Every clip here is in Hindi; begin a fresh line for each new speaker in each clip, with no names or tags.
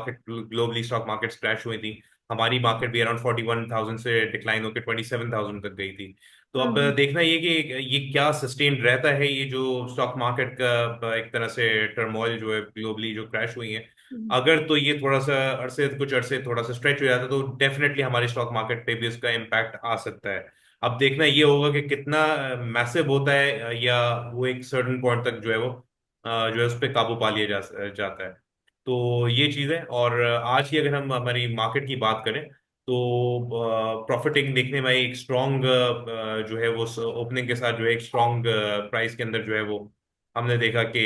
Market globally stock markets crash हुई थी। हमारी मार्केट भी अराउंड 41,000 से डिक्लाइन होकर 27,000 तक गई थी। तो अब
हम्म।
देखना ये कि ये क्या सस्टेन रहता है, ये जो स्टॉक मार्केट का एक तरह से टर्मोइल जो है ग्लोबली जो क्रैश हुई है।
हम्म।
अगर तो ये थोड़ा सा कुछ अरसे थोड़ा सा स्ट्रेच हो जाता है तो डेफिनेटली हमारे स्टॉक मार्केट पे भी उसका इम्पैक्ट आ सकता है। अब देखना ये होगा कि कितना मैसिव होता है, या वो एक सर्टेन पॉइंट तक जो है वो जो है उस पर काबू पा लिया जाता है। तो ये चीज़ है। और आज की अगर हम हमारी मार्केट की बात करें तो प्रॉफिटिंग देखने में एक स्ट्रॉन्ग जो है वो ओपनिंग के साथ जो है एक स्ट्रॉन्ग प्राइस के अंदर जो है वो हमने देखा कि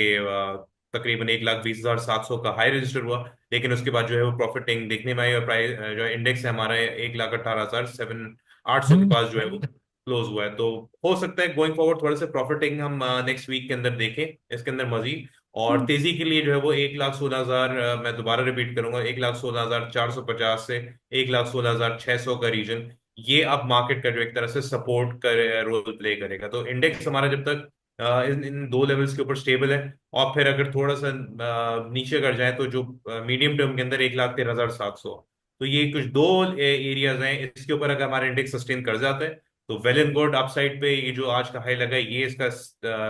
तकरीबन 1,20,700 का हाई रजिस्टर हुआ। लेकिन उसके बाद जो है वो प्रॉफिटिंग देखने में आई और प्राइस जो इंडेक्स है हमारा 1,18,700 800 के पास जो है वो क्लोज हुआ है। तो हो सकता है गोइंग फॉरवर्ड थोड़े से प्रॉफिटिंग हम नेक्स्ट वीक के अंदर देखें इसके अंदर मजीद। और
हम्म।
तेजी के लिए जो है वो 1,16,000, मैं दोबारा रिपीट करूंगा, 1,16,450 से 1,16,600 का रीजन, ये अब मार्केट का जो एक तरह से सपोर्ट कर रोल प्ले करेगा। तो इंडेक्स हमारा जब तक इन इन दो लेवल्स के ऊपर स्टेबल है, और फिर अगर थोड़ा सा नीचे अगर जाए तो जो मीडियम टर्म के अंदर 1,13,700, तो ये कुछ दो एरियाज हैं। इसके ऊपर अगर हमारा इंडेक्स सस्टेन कर जाता है तो वेल एंड गुड। अपसाइड पे ये जो आज का हाई लगा है ये इसका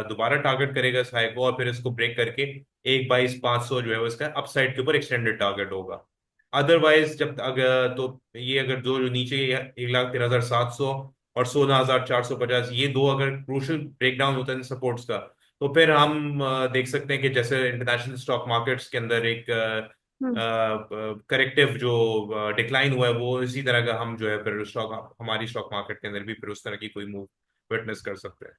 दोबारा टारगेट करेगा इस हाई को, और फिर इसको ब्रेक करके 1,22,500 जो है वो इसका अपसाइड के ऊपर एक्सटेंडेड टारगेट होगा। अदरवाइज जब अगर तो ये अगर जो नीचे 1,13,700 और 16,450, ये दो अगर क्रूशल ब्रेकडाउन होता है सपोर्ट्स का, तो फिर हम देख सकते हैं कि जैसे इंटरनेशनल स्टॉक मार्केट्स के अंदर एक
हम्म।
करेक्टिव जो डिक्लाइन हुआ है, वो इसी तरह का हम जो है फिर स्टॉक हमारी स्टॉक मार्केट के अंदर भी फिर उस तरह की कोई मूव विटनेस कर सकते हैं।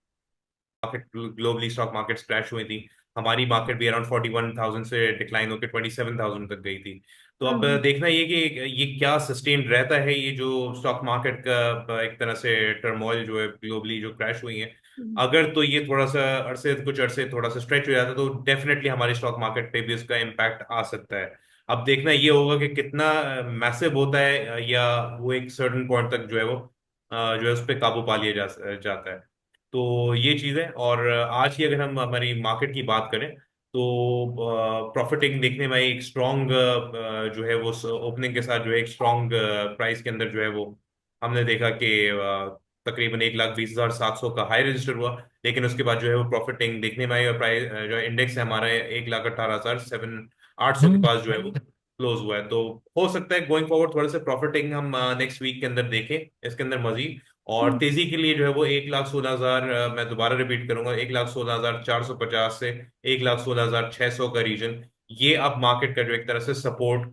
Market globally stock markets crash हुई थी। हमारी मार्केट भी अराउंड 41,000 से डिक्लाइन होकर 27,000 तक गई थी। तो अब
हम्म।
देखना ये कि ये क्या सस्टेन रहता है, ये जो स्टॉक मार्केट का एक तरह से टर्मोइल जो है ग्लोबली जो क्रैश हुई है।
हम्म।
अगर तो ये थोड़ा सा कुछ अरसे थोड़ा सा स्ट्रेच हो जाता है तो डेफिनेटली हमारे स्टॉक मार्केट पे भी उसका इम्पैक्ट आ सकता है। अब देखना ये होगा कि कितना मैसिव होता है, या वो एक सर्टेन पॉइंट तक जो है वो जो है उस पर काबू पा लिया जाता है। तो ये चीज़ है। और आज की अगर हम हमारी मार्केट की बात करें तो प्रॉफिटिंग देखने में एक स्ट्रॉन्ग जो है वो ओपनिंग के साथ जो है एक स्ट्रॉन्ग प्राइस के अंदर जो है वो हमने देखा कि तकरीबन 1,20,700 का हाई रजिस्टर हुआ। लेकिन उसके बाद जो है वो प्रॉफिटिंग देखने में आई और प्राइस जो इंडेक्स है हमारा 1,18,700 800 के पास जो है वो क्लोज हुआ है। तो हो सकता है गोइंग फॉरवर्ड थोड़े से प्रॉफिटिंग हम नेक्स्ट वीक के अंदर देखें इसके अंदर मजीद। और
हम्म।
तेजी के लिए जो है वो 1,16,000, मैं दोबारा रिपीट करूंगा, 1,16,450 से 1,16,600 का रीजन, ये अब मार्केट का जो एक तरह से सपोर्ट